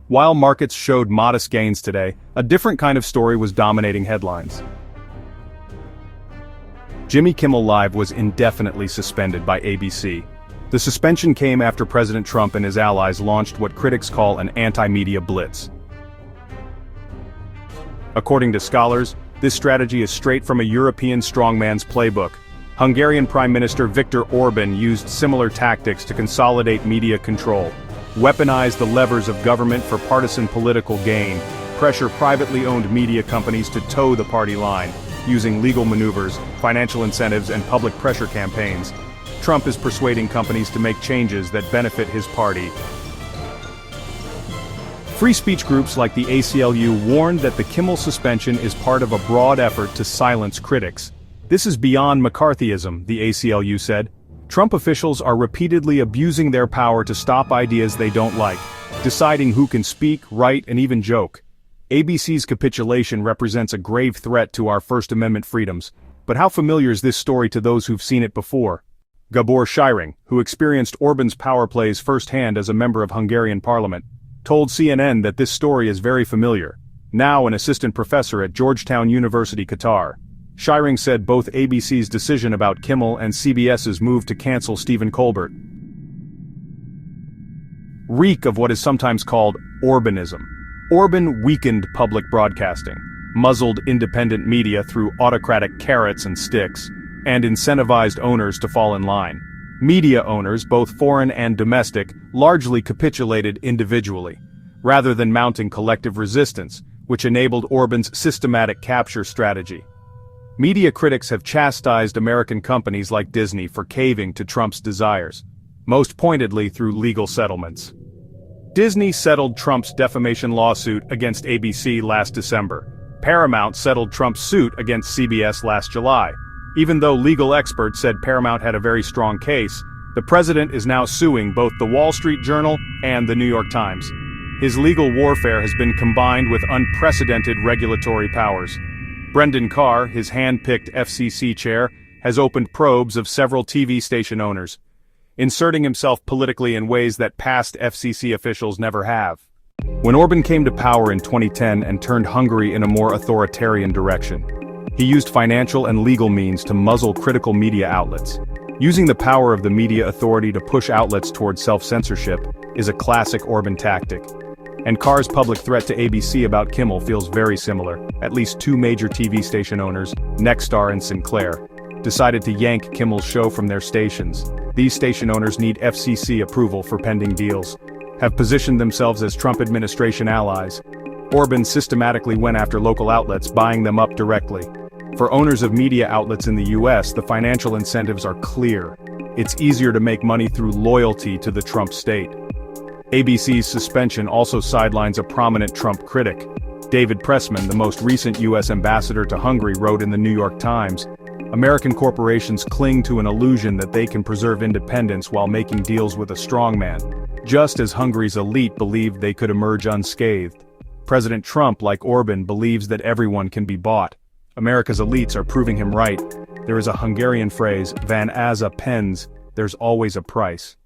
While markets showed modest gains today, a different kind of story was dominating headlines. Jimmy Kimmel Live was indefinitely suspended by ABC. The suspension came after President Trump and his allies launched what critics call an anti-media blitz. According to scholars, this strategy is straight from a European strongman's playbook. Hungarian Prime Minister Viktor Orban used similar tactics to consolidate media control, weaponize the levers of government for partisan political gain, pressure privately owned media companies to toe the party line, using legal maneuvers, financial incentives, and public pressure campaigns. Trump is persuading companies to make changes that benefit his party. Free speech groups like the ACLU warned that the Kimmel suspension is part of a broad effort to silence critics. This is beyond McCarthyism, the ACLU said. Trump officials are repeatedly abusing their power to stop ideas they don't like, deciding who can speak, write, and even joke. ABC's capitulation represents a grave threat to our First Amendment freedoms, but how familiar is this story to those who've seen it before? Gabor Scheiring, who experienced Orban's power plays firsthand as a member of Hungarian parliament, told CNN that this story is very familiar. Now an assistant professor at Georgetown University, Qatar, Scheiring said both ABC's decision about Kimmel and CBS's move to cancel Stephen Colbert reek of what is sometimes called Orbanism. Orban weakened public broadcasting, muzzled independent media through autocratic carrots and sticks, and incentivized owners to fall in line. Media owners, both foreign and domestic, largely capitulated individually, rather than mounting collective resistance, which enabled Orban's systematic capture strategy. Media critics have chastised American companies like Disney for caving to Trump's desires, most pointedly through legal settlements. Disney settled Trump's defamation lawsuit against ABC last December. Paramount settled Trump's suit against CBS last July. Even though legal experts said Paramount had a very strong case, the president is now suing both the Wall Street Journal and the New York Times. His legal warfare has been combined with unprecedented regulatory powers. Brendan Carr, his hand-picked FCC chair, has opened probes of several TV station owners, inserting himself politically in ways that past FCC officials never have. When Orban came to power in 2010 and turned Hungary in a more authoritarian direction, he used financial and legal means to muzzle critical media outlets. Using the power of the media authority to push outlets towards self-censorship is a classic Orban tactic. And Carr's public threat to ABC about Kimmel feels very similar. At least two major TV station owners, Nexstar and Sinclair, decided to yank Kimmel's show from their stations. These station owners need FCC approval for pending deals, have positioned themselves as Trump administration allies. Orban systematically went after local outlets, buying them up directly. For owners of media outlets in the US, the financial incentives are clear. It's easier to make money through loyalty to the Trump state. ABC's suspension also sidelines a prominent Trump critic. David Pressman, the most recent US ambassador to Hungary, wrote in the New York Times, "American corporations cling to an illusion that they can preserve independence while making deals with a strongman, just as Hungary's elite believed they could emerge unscathed. President Trump, like Orban, believes that everyone can be bought. America's elites are proving him right. There is a Hungarian phrase, van as a pens, there's always a price."